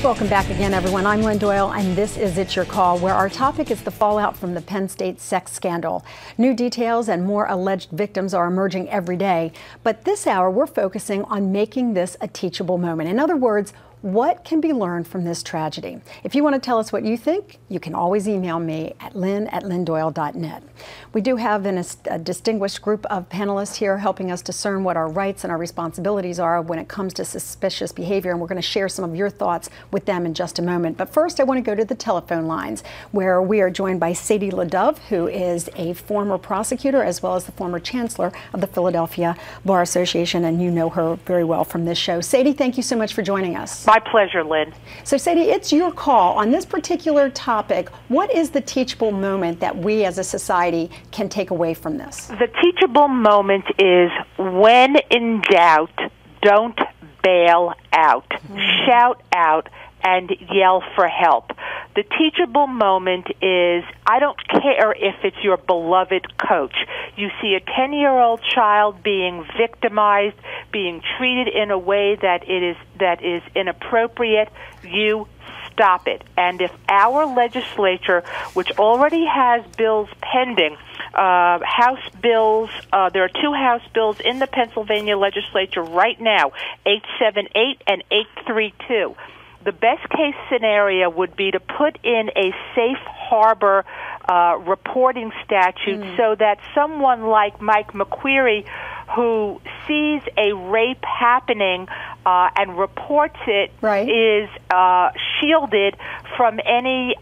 Welcome back again, everyone. I'm Lynn Doyle, and this is It's Your Call, where our topic is the fallout from the Penn State sex scandal. New details and more alleged victims are emerging every day. But this hour, we're focusing on making this a teachable moment. In other words, what can be learned from this tragedy? If you want to tell us what you think, you can always email me at lynn@lynndoyle.net. We do have a distinguished group of panelists here helping us discern what our rights and our responsibilities are when it comes to suspicious behavior, and we're going to share some of your thoughts with them in just a moment. But first, I want to go to the telephone lines, where we are joined by Sadie LaDove, who is a former prosecutor as well as the former chancellor of the Philadelphia Bar Association, and you know her very well from this show. Sadie, thank you so much for joining us. My pleasure, Lynn. So, Sadie, it's your call. On this particular topic, what is the teachable moment that we as a society can take away from this? The teachable moment is, when in doubt, don't bail out. Shout out and yell for help. The teachable moment is, I don't care if it's your beloved coach. You see a 10-year-old child being victimized, being treated in a way that is inappropriate, you stop it. And if our legislature, which already has bills pending, House bills, there are two House bills in the Pennsylvania legislature right now, 878 and 832. The best case scenario would be to put in a safe harbor reporting statute so that someone like Mike McQueary, who sees a rape happening and reports it, is shielded from any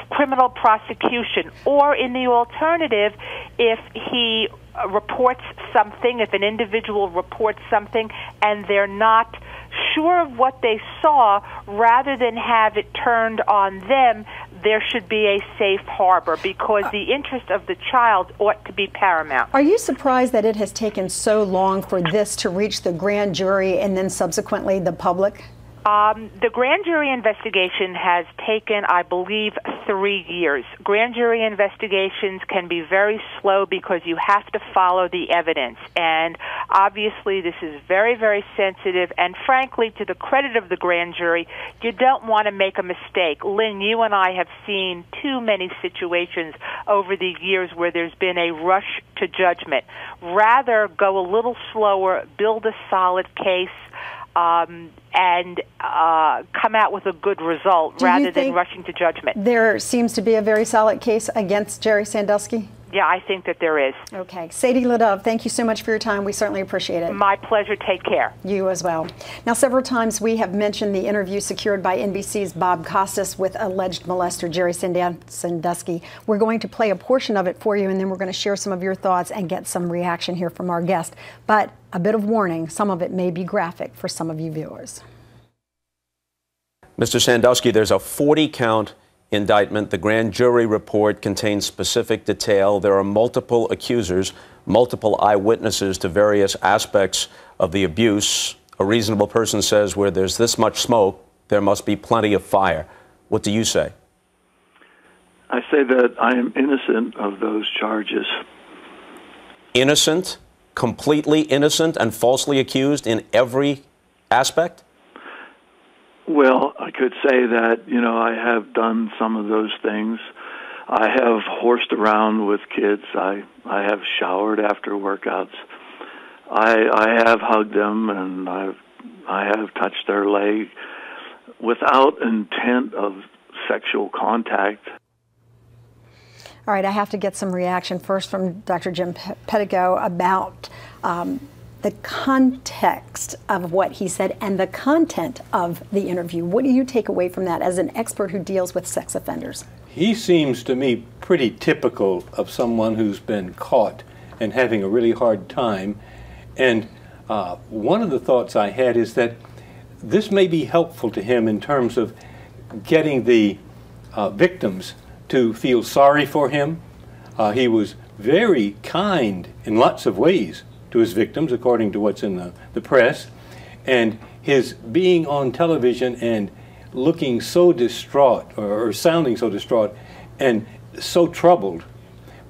criminal prosecution. Or in the alternative, if he reports something, if an individual reports something and they're not sure of what they saw, rather than have it turned on them, there should be a safe harbor, because the interest of the child ought to be paramount. Are you surprised that it has taken so long for this to reach the grand jury and then subsequently the public? The grand jury investigation has taken, I believe, 3 years. Grand jury investigations can be very slow because you have to follow the evidence. And obviously this is very, very sensitive. And frankly, to the credit of the grand jury, you don't want to make a mistake. Lynn, you and I have seen too many situations over the years where there's been a rush to judgment. Rather, go a little slower, build a solid case, and come out with a good result rather than rushing to judgment. There seems to be a very solid case against Jerry Sandusky? Yeah, I think that there is. Okay. Sadie LaDove, thank you so much for your time. We certainly appreciate it. My pleasure. Take care. You as well. Now, several times we have mentioned the interview secured by NBC's Bob Costas with alleged molester Jerry Sandusky. We're going to play a portion of it for you, and then we're going to share some of your thoughts and get some reaction here from our guest. But a bit of warning, some of it may be graphic for some of you viewers. Mr. Sandusky, there's a 40-count indictment. The grand jury report contains specific detail. There are multiple accusers, multiple eyewitnesses to various aspects of the abuse. A reasonable person says where there's this much smoke, there must be plenty of fire. What do you say? I say that I am innocent of those charges. Innocent? Completely innocent and falsely accused in every aspect? Well, I could say that, I have done some of those things. I have horsed around with kids. I have showered after workouts. I have hugged them, and I have touched their leg without intent of sexual contact. All right, I have to get some reaction first from Dr. Jim Pettigo about the context of what he said and the content of the interview. What do you take away from that as an expert who deals with sex offenders? He seems to me pretty typical of someone who's been caught and having a really hard time. And one of the thoughts I had is that this may be helpful to him in terms of getting the victims to feel sorry for him. He was very kind in lots of ways to his victims, according to what's in the press. And his being on television and looking so distraught, or sounding so distraught and so troubled,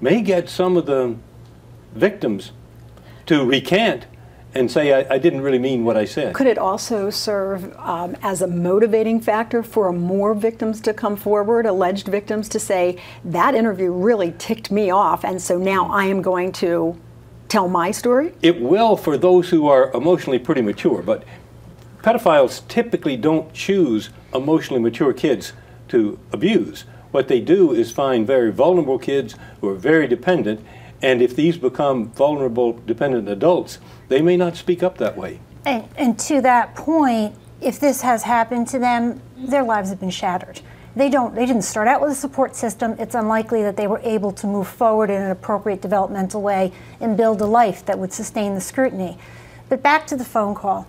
may get some of the victims to recant and say, I didn't really mean what I said. Could it also serve as a motivating factor for more victims to come forward, alleged victims, to say, that interview really ticked me off, and so now I am going to tell my story? It will for those who are emotionally pretty mature, but pedophiles typically don't choose emotionally mature kids to abuse. What they do is find very vulnerable kids who are very dependent, and if these become vulnerable, dependent adults, they may not speak up that way. And to that point, if this has happened to them, their lives have been shattered. They didn't start out with a support system. It's unlikely that they were able to move forward in an appropriate developmental way and build a life that would sustain the scrutiny. But back to the phone call.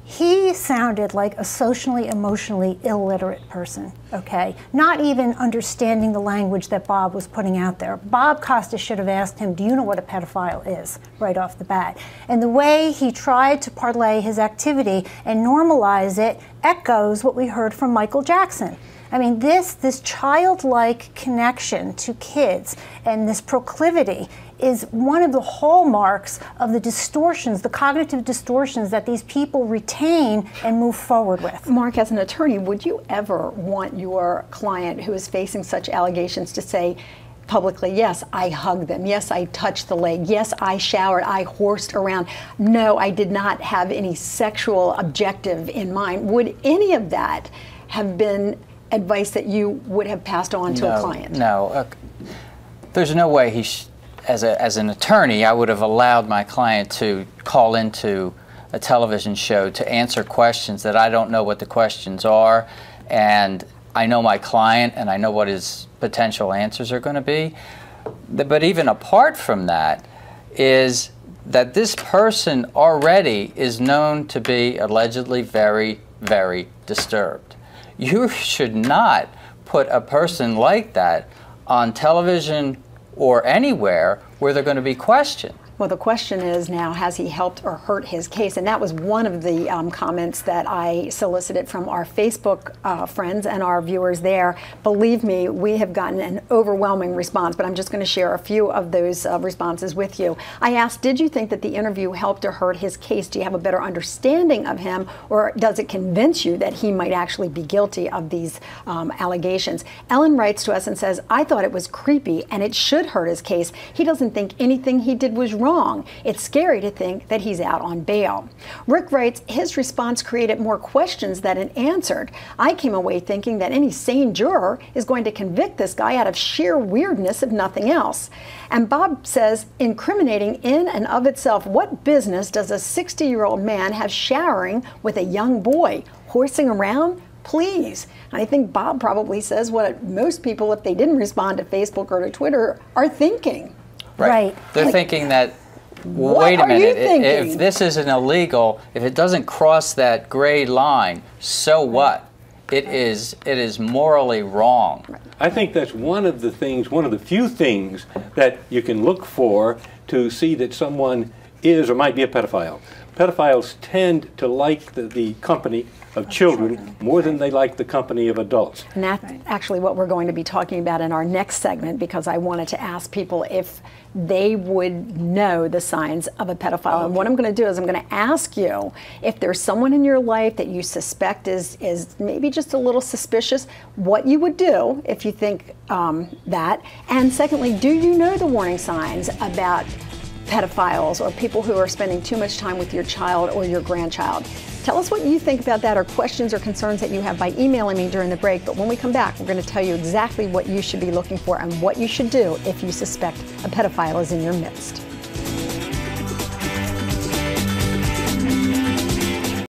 He sounded like a socially, emotionally illiterate person, okay? Not even understanding the language that Bob was putting out there. Bob Costa should have asked him, do you know what a pedophile is, right off the bat? And the way he tried to parlay his activity and normalize it echoes what we heard from Michael Jackson. I mean, this childlike connection to kids and this proclivity is one of the hallmarks of the distortions, the cognitive distortions that these people retain and move forward with. Mark, as an attorney, would you ever want your client who is facing such allegations to say publicly, yes, I hugged them, yes, I touched the leg, yes, I showered, I horsed around, no, I did not have any sexual objective in mind? Would any of that have been advice that you would have passed on to a client? No. There's no way as an attorney, I would have allowed my client to call into a television show to answer questions that I don't know what the questions are, and I know my client and I know what his potential answers are going to be. But even apart from that is that this person already is known to be allegedly very, very disturbed. You should not put a person like that on television or anywhere where they're going to be questioned. Well, the question is now, has he helped or hurt his case? And that was one of the comments that I solicited from our Facebook friends and our viewers there. Believe me, we have gotten an overwhelming response, but I'm just going to share a few of those responses with you. I asked, did you think that the interview helped or hurt his case? Do you have a better understanding of him, or does it convince you that he might actually be guilty of these allegations? Ellen writes to us and says, I thought it was creepy and it should hurt his case. He doesn't think anything he did was wrong. It's scary to think that he's out on bail. Rick writes, his response created more questions than it answered. I came away thinking that any sane juror is going to convict this guy out of sheer weirdness, if nothing else. And Bob says, incriminating in and of itself, what business does a 60-year-old man have showering with a young boy? Horsing around? Please. And I think Bob probably says what most people, if they didn't respond to Facebook or to Twitter, are thinking. Right. They're thinking that, wait a minute, if this isn't illegal, if it doesn't cross that gray line, so what? It is morally wrong. I think that's one of the things, one of the few things that you can look for to see that someone is or might be a pedophile. Pedophiles tend to like the company of children more than they like the company of adults. And that's actually what we're going to be talking about in our next segment, because I wanted to ask people if they would know the signs of a pedophile. Okay. And what I'm going to do is I'm going to ask you if there's someone in your life that you suspect is maybe just a little suspicious, what you would do if you think that. And secondly, do you know the warning signs about pedophiles or people who are spending too much time with your child or your grandchild? Tell us what you think about that, or questions or concerns that you have, by emailing me during the break. But when we come back, we're going to tell you exactly what you should be looking for and what you should do if you suspect a pedophile is in your midst.